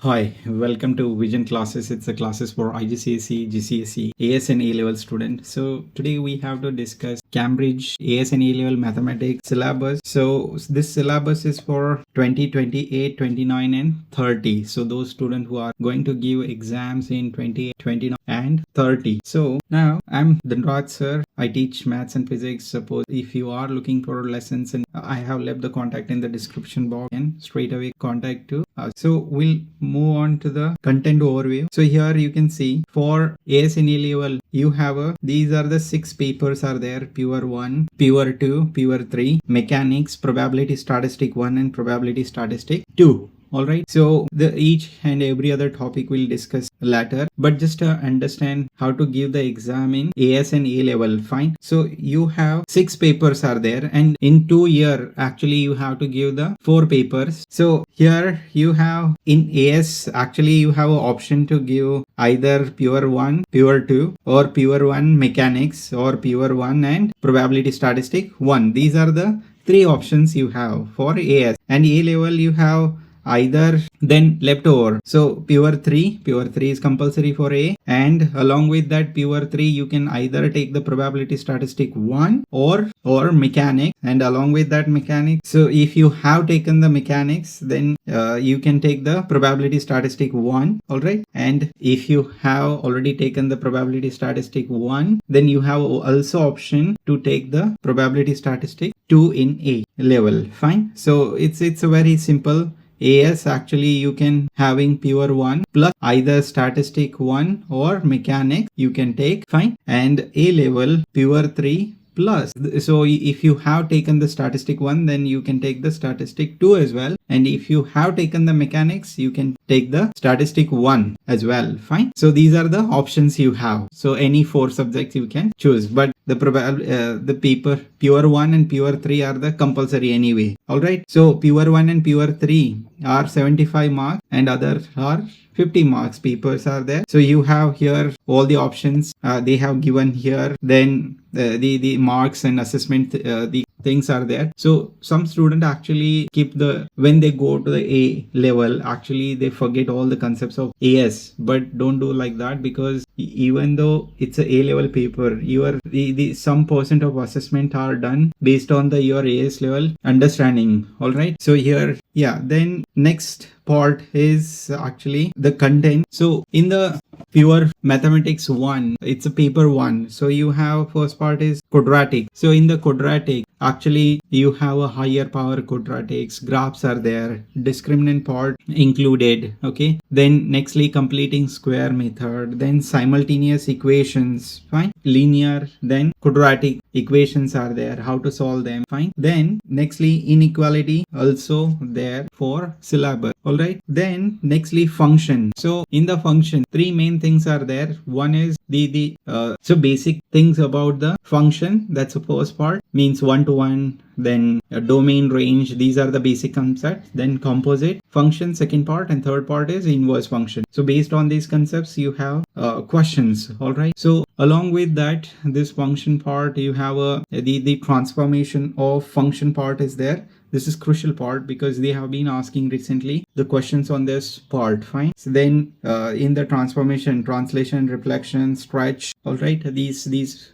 Hi, welcome to Vision classes. It's a classes for IGCSE, GCSE, AS and A-level student. So today we have to discuss Cambridge AS and A-level mathematics syllabus. So this syllabus is for 2028, 29 and 30. So those students who are going to give exams in 28, 29 and 30. So now I'm Dhanraj sir. I teach maths and physics. Suppose if you are looking for lessons, and I have left the contact in the description box and straight away contact to us. So we'll move on to the content overview. So here you can see for AS and A level you have these are the 6 papers are there: pure 1, pure 2, pure 3, mechanics, probability statistic 1 and probability statistic 2. Alright, so the each and every other topic we'll discuss later, but just to understand how to give the exam in AS and A level, fine. So you have 6 papers are there, and in 2 year actually you have to give the 4 papers. So here you have in AS actually you have an option to give either pure 1, pure 2 or pure 1 mechanics or pure 1 and probability statistic 1. These are the 3 options you have for AS, and A level you have either then leftover. So pure 3 is compulsory for A, and along with that pure 3 you can either take the probability statistic 1 or mechanics, and along with that mechanics, so if you have taken the mechanics then you can take the probability statistic 1. All right, and if you have already taken the probability statistic 1, then you have also option to take the probability statistic 2 in A level. Fine, so it's a very simple. AS actually you can having pure 1 plus either statistic 1 or mechanics you can take, fine, and A level pure 3 plus. So if you have taken the statistic 1 then you can take the statistic 2 as well, and if you have taken the mechanics you can take the statistic 1 as well, fine. So these are the options you have. So any 4 subjects you can choose, but the paper pure 1 and pure 3 are the compulsory anyway. All right, so pure 1 and pure 3 are 75 marks and others are 50 marks papers are there. So you have here all the options they have given here, then the marks and assessment the things are there. So some student actually keep when they go to the A level actually they forget all the concepts of AS, but don't do like that, because even though it's a A level paper, your the some percent of assessment are done based on your AS level understanding. All right, so here then next part is actually the content. So in the pure mathematics 1, it's a paper 1, so you have first part is quadratic. So in the quadratic actually you have a higher power quadratics, graphs are there, discriminant part included. Okay, then nextly completing square method, then simultaneous equations, fine, linear, then quadratic equations are there, how to solve them, fine. Then nextly inequality also there for syllabus. All right, then nextly function. So in the function 3 main things are there. One is the so basic things about the function, that's the first part, means 1 to 1, then a domain, range, these are the basic concepts. Then composite function second part, and third part is inverse function. So based on these concepts you have questions. All right, so along with that this function part you have the transformation of function part is there. This is crucial part because they have been asking recently the questions on this part, fine. So then in the transformation, translation, reflection, stretch, all right, these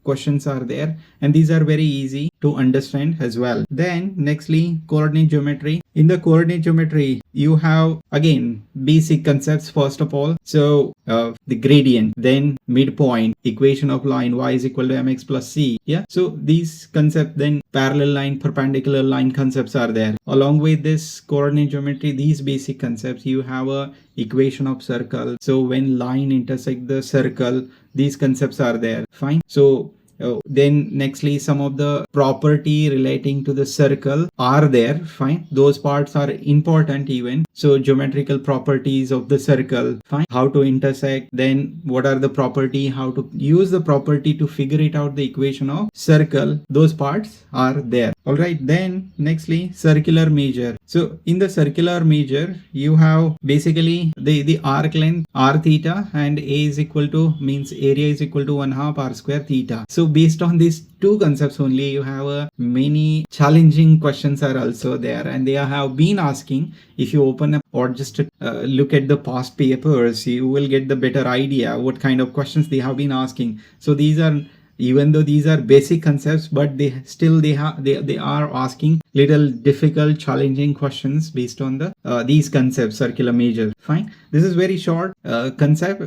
questions are there, and these are very easy to understand as well. Then nextly coordinate geometry. In the coordinate geometry you have again basic concepts first of all. So the gradient, then midpoint, equation of line, y is equal to mx plus c. Yeah, so these concepts, then parallel line, perpendicular line concepts are there. Along with this coordinate geometry, these basic concepts, you have a equation of circle. So when line intersect the circle, these concepts are there, fine. So then nextly some of the property relating to the circle are there, fine. Those parts are important even. So geometrical properties of the circle, fine, how to intersect, then what are the property, how to use the property to figure it out the equation of circle, those parts are there. All right, then nextly circular measure. So in the circular measure you have basically the arc length r theta, and a is equal to, means area is equal to 1/2 r square theta. So So based on these two concepts only, you have many challenging questions are also there, and they have been asking. If you open up or just look at the past papers, you will get the better idea what kind of questions they have been asking. So these are, even though these are basic concepts, but they are asking little difficult challenging questions based on the these concepts, circular measures. Fine, this is very short concept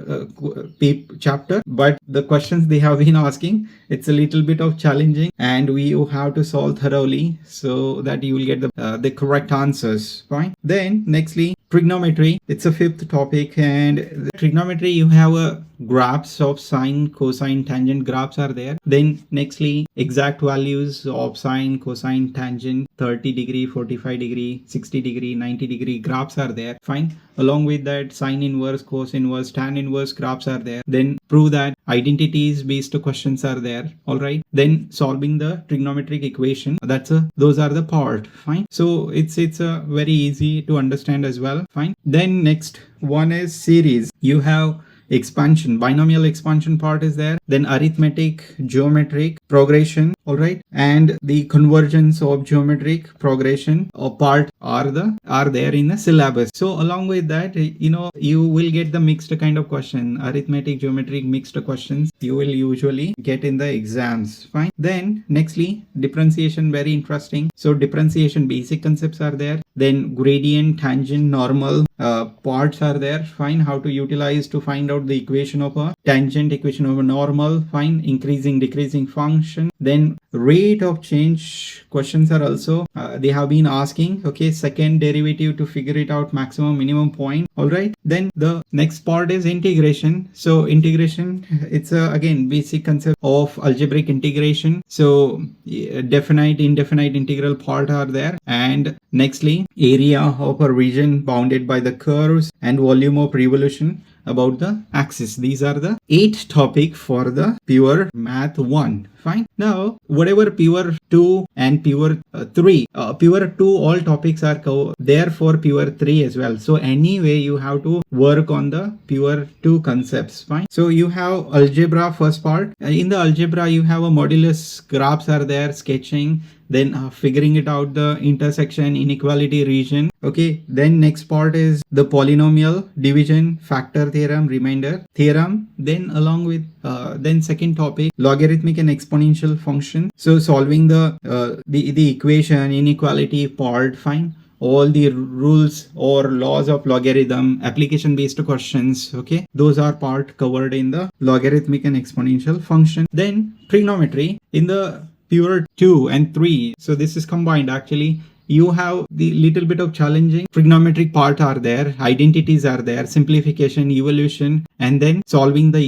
chapter, but the questions they have been asking, it's a little bit of challenging, and you have to solve thoroughly so that you will get the correct answers. Fine. Then nextly, trigonometry, it's a fifth topic, and the trigonometry, you have a graphs of sine, cosine, tangent graphs are there. Then nextly, exact values of sine, cosine, tangent, 30 degree, 45 degree, 60 degree, 90 degree graphs are there. Fine. Along with that, sine inverse, cos inverse, tan inverse graphs are there. Then prove that identities based questions are there. All right. Then solving the trigonometric equation. Those are the part. Fine. So it's a very easy to understand as well. Fine. Then next one is series. You have expansion, binomial expansion part is there. Then arithmetic, geometric progression. All right. And the convergence of geometric progression or part are there in the syllabus. So along with that, you will get the mixed kind of question, arithmetic, geometric mixed questions you will usually get in the exams. Fine. Then nextly, differentiation, very interesting. So differentiation basic concepts are there. Then gradient, tangent, normal parts are there. Fine. How to utilize to find out the equation of a tangent, equation of a normal. Fine. Increasing, decreasing function. Then rate of change questions are also they have been asking. Okay, second derivative to figure it out, maximum minimum point. All right. Then the next part is integration. So integration, it's again basic concept of algebraic integration. So definite, indefinite integral part are there. And nextly, area of a region bounded by the curves and volume of revolution about the axis. These are the 8 topic for the pure math 1. Fine. Now whatever pure 2 and pure 3, pure 2 all topics are there for pure 3 as well. So anyway you have to work on the pure 2 concepts. Fine. So you have algebra first part. In the algebra you have a modulus graphs are there, sketching, then figuring it out, the intersection, inequality region. Okay. Then next part is the polynomial, division, factor theorem, remainder theorem. Then along with then second topic, logarithmic and exponential function. So solving the equation, inequality part. Fine. All the rules or laws of logarithm, application based questions. Okay, those are part covered in the logarithmic and exponential function. Then trigonometry in the pure 2 and 3. So this is combined. Actually you have the little bit of challenging trigonometric part are there, identities are there, simplification, evolution, and then solving the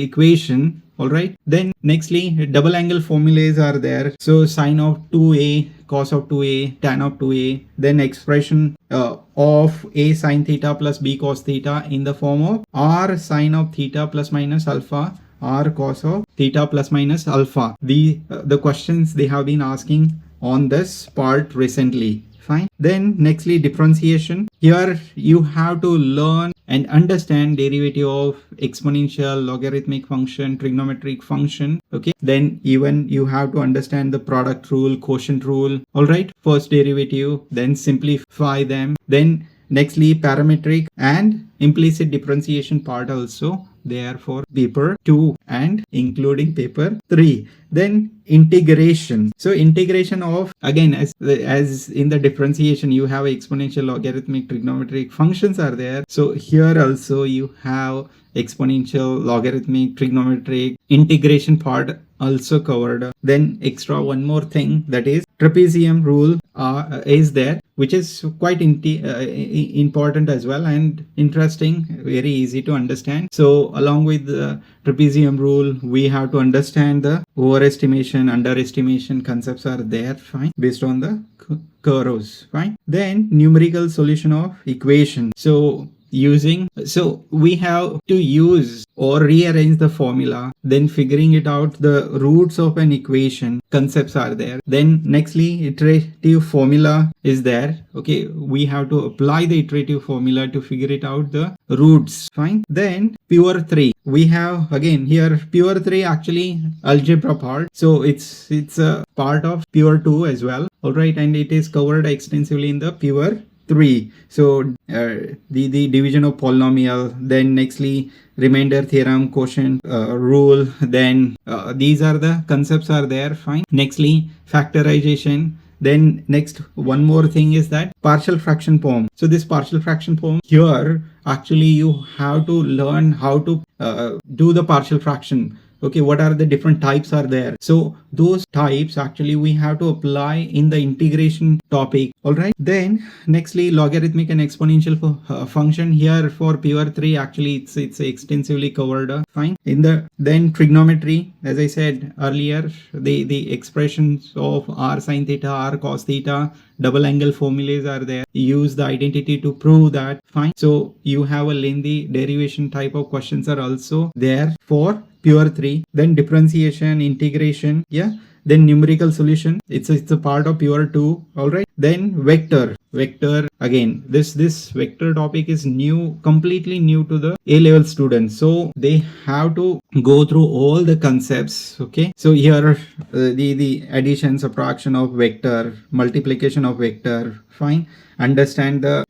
equation. All right. Then nextly, double angle formulas are there. So sine of 2a, cos of 2a, tan of 2a, then expression of a sine theta plus b cos theta in the form of r sine of theta plus minus alpha, r cos of theta plus minus alpha. The questions they have been asking on this part recently. Fine. Then nextly, differentiation. Here you have to learn and understand derivative of exponential, logarithmic function, trigonometric function. Okay. Then even you have to understand the product rule, quotient rule. All right. First derivative, then simplify them. Then nextly, parametric and implicit differentiation part also there for paper 2 and including paper 3. Then integration. So integration of, again, as in the differentiation you have exponential, logarithmic, trigonometric functions are there. So here also you have exponential, logarithmic, trigonometric integration part also covered. Then extra one more thing, that is trapezium rule is there, which is quite important as well and interesting, very easy to understand. So along with the trapezium rule, we have to understand the overestimation, underestimation concepts are there. Fine. Based on the curves. Fine. Then numerical solution of equation. So using, so we have to use or rearrange the formula, then figuring it out, the roots of an equation concepts are there. Then nextly, iterative formula is there. Okay, we have to apply the iterative formula to figure it out, the roots. Fine. Then pure 3, we have again here pure 3 actually algebra part, so it's a part of pure 2 as well. All right, and it is covered extensively in the pure 3. So the division of polynomial, then nextly remainder theorem, quotient rule, then these are the concepts are there. Fine. Nextly factorization. Then next one more thing is that partial fraction form. So this partial fraction form here, actually you have to learn how to do the partial fraction. Okay, what are the different types are there, so those types actually we have to apply in the integration topic. All right, then nextly logarithmic and exponential function here for pure 3, actually it's extensively covered. Fine. In the then trigonometry, as I said earlier, the expressions of r sin theta, r cos theta, double angle formulas are there. Use the identity to prove that. Fine. So you have a lengthy derivation type of questions are also there for pure 3. Then differentiation, integration, yeah, then numerical solution, it's a part of pure 2. All right, then vector again, this vector topic is new, completely new to the A level students, so they have to go through all the concepts. Okay, so here the addition, subtraction of vector, multiplication of vector. Fine. Understand the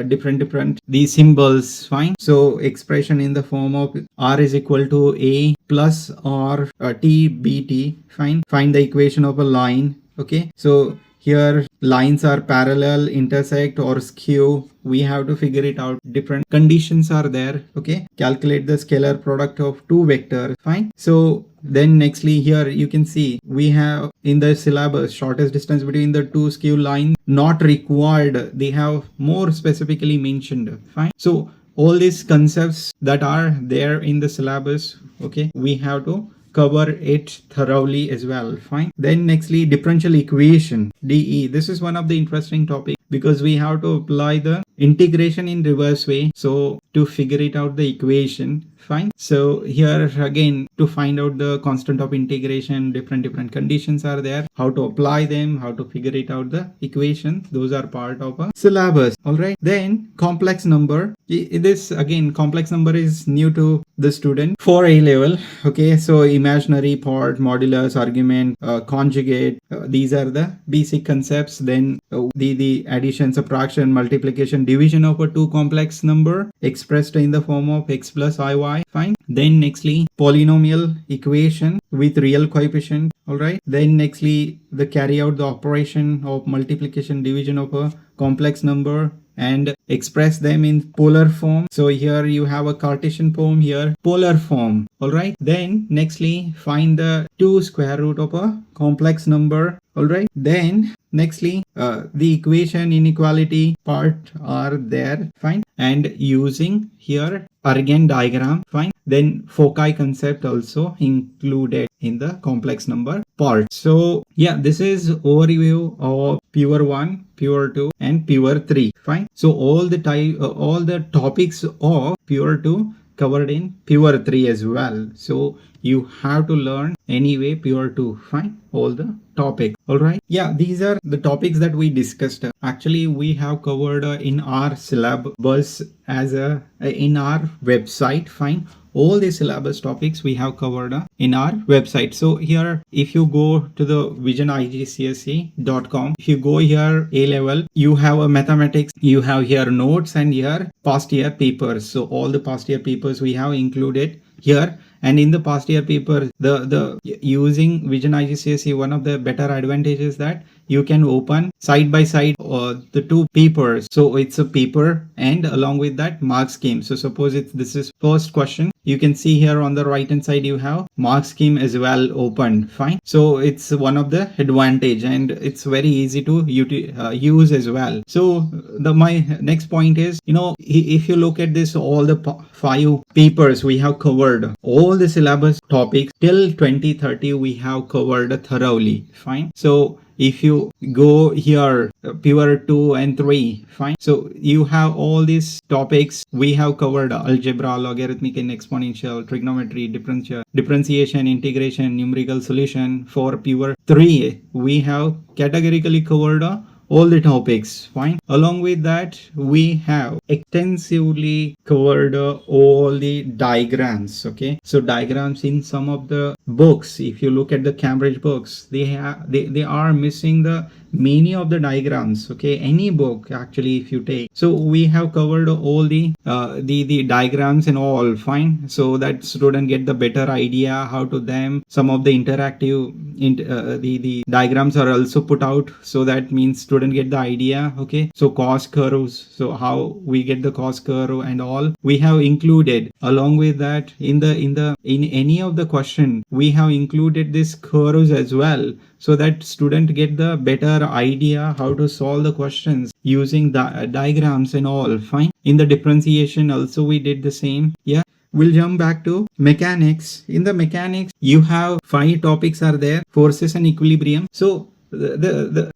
different these symbols. Fine. So expression in the form of r is equal to a plus or t bt. Fine. Find the equation of a line. Okay, so here lines are parallel, intersect or skew, we have to figure it out. Different conditions are there. Okay, calculate the scalar product of two vectors. Fine. So then nextly here you can see we have in the syllabus shortest distance between the two skew lines not required, they have more specifically mentioned. Fine. So all these concepts that are there in the syllabus, okay, we have to cover it thoroughly as well. Fine. Then nextly differential equation, DE. This is one of the interesting topics because we have to apply the integration in reverse way, so to figure it out the equation. Fine. So here again to find out the constant of integration, different conditions are there, how to apply them, how to figure it out the equation, those are part of a syllabus. All right, then complex number. This again, complex number is new to the student for A level. Okay, so imaginary part, modulus, argument, conjugate, these are the basic concepts. Then the addition, subtraction, multiplication, division of a two complex number expressed in the form of x plus iy. Fine. Then nextly polynomial equation with real coefficient. All right, then nextly the carry out the operation of multiplication, division of a complex number and express them in polar form. So here you have a Cartesian form, here polar form. All right, then nextly find the 2 square root of a complex number. All right, then nextly the equation inequality part are there. Fine. And using here Argand diagram. Fine. Then foci concept also included in the complex number part. So yeah, this is overview of pure 1, pure 2 and pure 3. Fine. So all the topics of pure 2 covered in pure 3 as well. So you have to learn anyway pure 2. Fine. All the topic. All right. Yeah, these are the topics that we discussed. Actually, we have covered in our syllabus as in our website. Fine. All the syllabus topics we have covered in our website. So here, if you go to the visionigcse.com, if you go here A level, you have a mathematics, you have here notes and here past year papers. So all the past year papers we have included here. And in the past year paper, the using visionigcse, one of the better advantages that you can open side by side the two papers. So it's a paper and along with that mark scheme. So suppose this is first question, you can see here on the right hand side you have mark scheme as well opened. Fine. So it's one of the advantage and it's very easy to use as well. So my next point is, if you look at this, all the 5 papers we have covered, all the syllabus topics till 2030 we have covered thoroughly. Fine. So if you go here, pivot 2 and 3, fine. So you have all these topics. We have covered algebra, logarithmic and exponential, trigonometry, differentiation, integration, numerical solution. For pivot 3, we have categorically covered all the topics, fine. Along with that, we have extensively covered all the diagrams. Okay, so diagrams in some of the books, if you look at the Cambridge books, they are missing the many of the diagrams. Okay, any book actually, if you take, so we have covered all the diagrams and all, fine, so that student get the better idea how to them. Some of the interactive the diagrams are also put out, so that means student get the idea. Okay, so cost curves, so how we get the cost curve and all we have included. Along with that, in any of the question, we have included this curves as well, so that student get the better idea how to solve the questions using the diagrams and all, fine. In the differentiation also we did the same. Yeah, we'll jump back to mechanics. In the mechanics, you have 5 topics are there: forces and equilibrium. So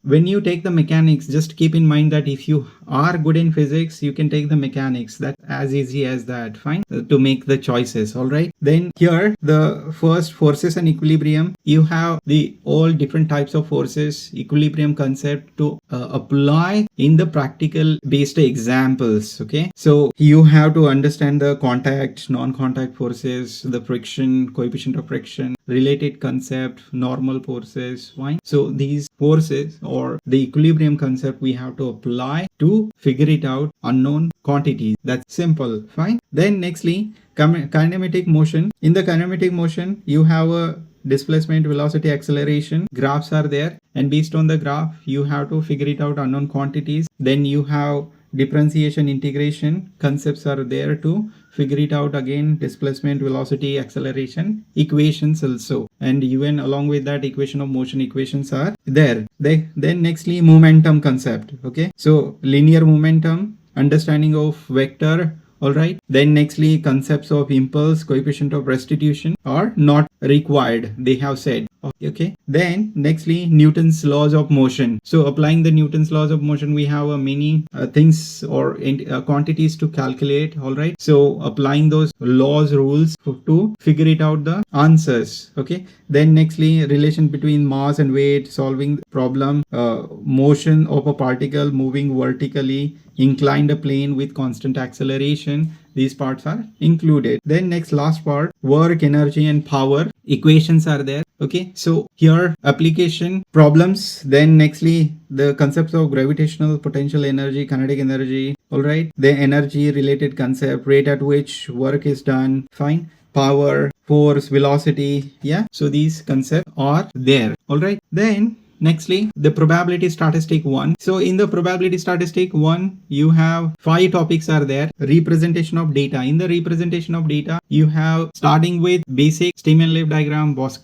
when you take the mechanics, just keep in mind that if you are good in physics, you can take the mechanics. That's as easy as that, fine, to make the choices. All right, then here the first, forces and equilibrium, you have the all different types of forces, equilibrium concept to apply in the practical based examples. Okay, so you have to understand the contact, non-contact forces, the friction, coefficient of friction, related concept, normal forces, fine. So these forces or the equilibrium concept we have to apply to figure it out unknown quantities. That's simple, fine. Then nextly, kinematic motion. In the kinematic motion, you have a displacement, velocity, acceleration. Graphs are there, and based on the graph, you have to figure it out unknown quantities. Then you have differentiation, integration concepts are there to figure it out again. Displacement, velocity, acceleration, equations also, and even along with that, equation of motion equations are there. Then nextly, momentum concept. Okay, so linear momentum, understanding of vector. All right, then nextly, concepts of impulse, coefficient of restitution are not required, they have said. Okay, then nextly, Newton's laws of motion. So applying the Newton's laws of motion, we have many things or quantities to calculate. All right, so applying those laws, rules to figure it out the answers. Okay, then nextly, relation between mass and weight, solving problem, motion of a particle moving vertically, inclined plane with constant acceleration. These parts are included. Then next, last part, work, energy and power equations are there. Okay, so here application problems. Then nextly, the concepts of gravitational potential energy, kinetic energy. All right, the energy related concept, rate at which work is done, fine, power, force, velocity. Yeah, so these concepts are there. All right, then nextly, the probability statistic 1. So in the probability statistic 1, you have 5 topics are there. Representation of data. In the representation of data, you have starting with basic Steeman-Lev diagram, box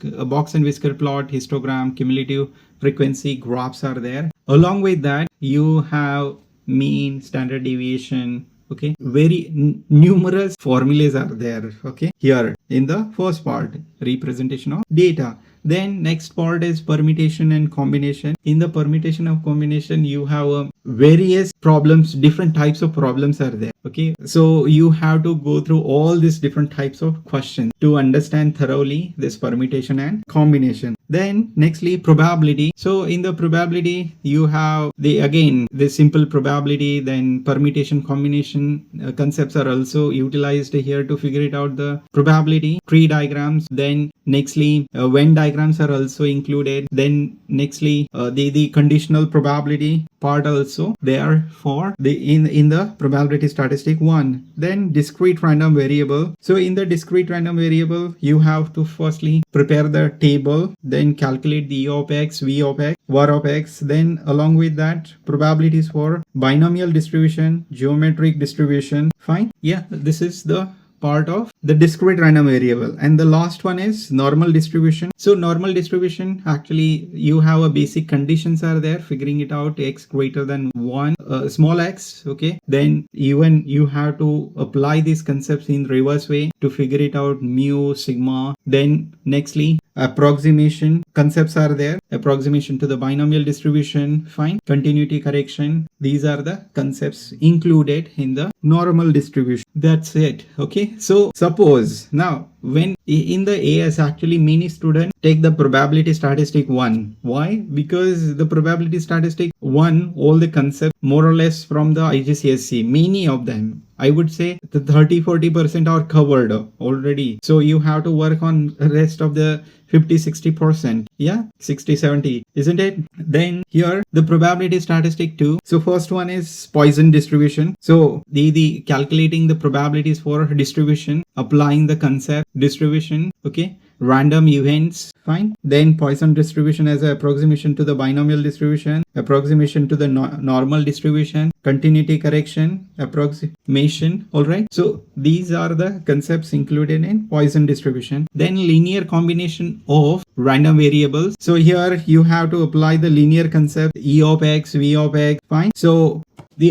and whisker plot, histogram, cumulative frequency graphs are there. Along with that, you have mean, standard deviation. Okay, very numerous formulas are there. Okay, here in the first part, representation of data. Then next part is permutation and combination. In the permutation of combination, you have various problems, different types of problems are there. Okay, so you have to go through all these different types of questions to understand thoroughly this permutation and combination. Then nextly, probability. So in the probability, you have the simple probability, then permutation, combination concepts are also utilized here to figure it out, the probability, tree diagrams. Then nextly, Venn diagrams are also included. Then nextly, the conditional probability part also there for in the probability statistic 1. Then discrete random variable. So in the discrete random variable, you have to firstly prepare the table, then calculate the E of x, V of x, var of x. Then along with that, probabilities for binomial distribution, geometric distribution. Fine. Yeah, this is the part of the discrete random variable. And the last one is normal distribution. So normal distribution, actually you have a basic conditions are there, figuring it out, x greater than 1, small x. Okay, then even you have to apply these concepts in reverse way to figure it out, mu, sigma. Then nextly, approximation concepts are there. Approximation to the binomial distribution, fine. Continuity correction. These are the concepts included in the normal distribution. That's it. Okay. So suppose now when in the AS actually many students take the probability statistic 1. Why? Because the probability statistic 1, all the concepts more or less from the IGCSE, many of them, I would say the 30-40% are covered already. So you have to work on the rest of the 50-60%. Yeah, 60-70, isn't it? Then here the probability statistic 2. So first one is Poisson distribution. So the calculating the probabilities for distribution, applying the concept distribution, okay, random events, fine. Then Poisson distribution as an approximation to the binomial distribution, approximation to the normal distribution, continuity correction, approximation. All right. So these are the concepts included in Poisson distribution. Then linear combination of random variables. So here you have to apply the linear concept, E of x, V of x, fine. So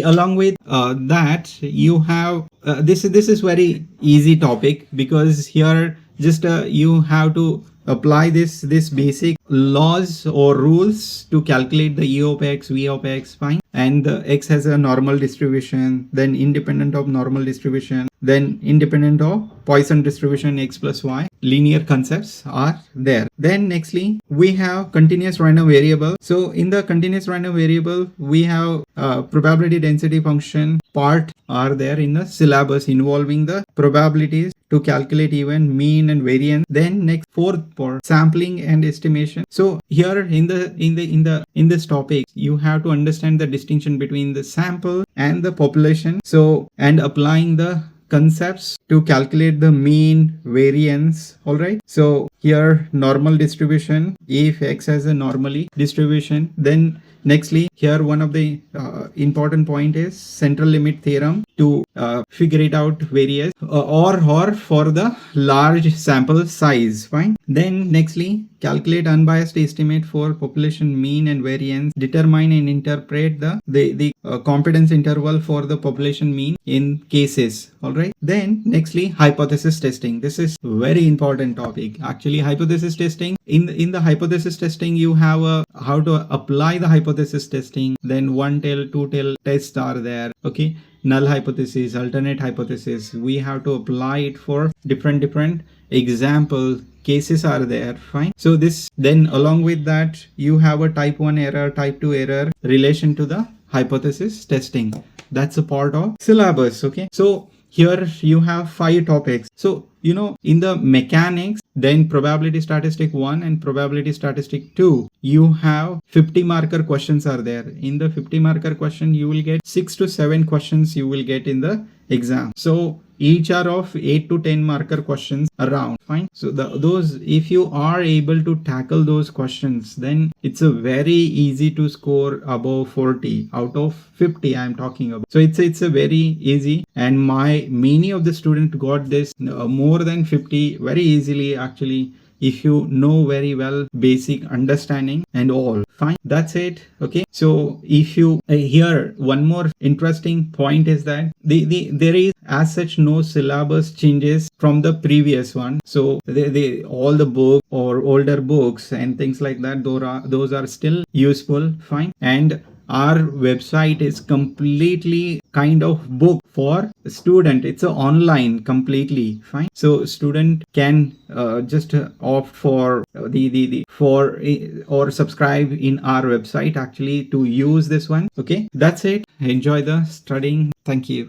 along with that you have this is very easy topic, because here just you have to apply this basic laws or rules to calculate the E of x, V of x, fine. And the x has a normal distribution, then independent of normal distribution, then independent of Poisson distribution x plus y. Linear concepts are there. Then nextly we have continuous random variable. So in the continuous random variable we have probability density function part are there in the syllabus involving the probabilities to calculate even mean and variance. Then next fourth part, sampling and estimation. So here in this topic you have to understand the distinction between the sample and the population. So and applying the concepts to calculate the mean, variance. All right. So here normal distribution, if x has a normally distribution, then nextly here one of the important point is central limit theorem to figure it out various or for the large sample size, fine. Then nextly calculate unbiased estimate for population mean and variance, determine and interpret the confidence interval for the population mean in cases. All right. Then nextly hypothesis testing. This is very important topic. Actually hypothesis testing, in the hypothesis testing you have how to apply the hypothesis testing. Then one tail, two tail tests are there. Okay. Null hypothesis, alternate hypothesis, we have to apply it for different example cases are there, fine. So this, then along with that you have a type 1 error, type 2 error relation to the hypothesis testing. That's a part of syllabus. Okay. So here you have 5 topics. So in the mechanics, then probability statistic 1 and probability statistic 2, you have 50 marker questions are there. In the 50 marker question you will get 6 to 7 questions you will get in the exam. So each are of 8 to 10 marker questions around, fine. So those, if you are able to tackle those questions, then it's a very easy to score above 40 out of 50 I am talking about. So it's a very easy, and many of the students got this more than 50 very easily actually, if you know very well basic understanding and all, fine. That's it. Okay. So if you here one more interesting point is that there is as such no syllabus changes from the previous one. So all the book or older books and things like that, those are still useful, fine. And our website is completely kind of book for student. It's a online completely, fine. So student can just opt for or subscribe in our website actually to use this one. Okay, that's it. Enjoy the studying. Thank you.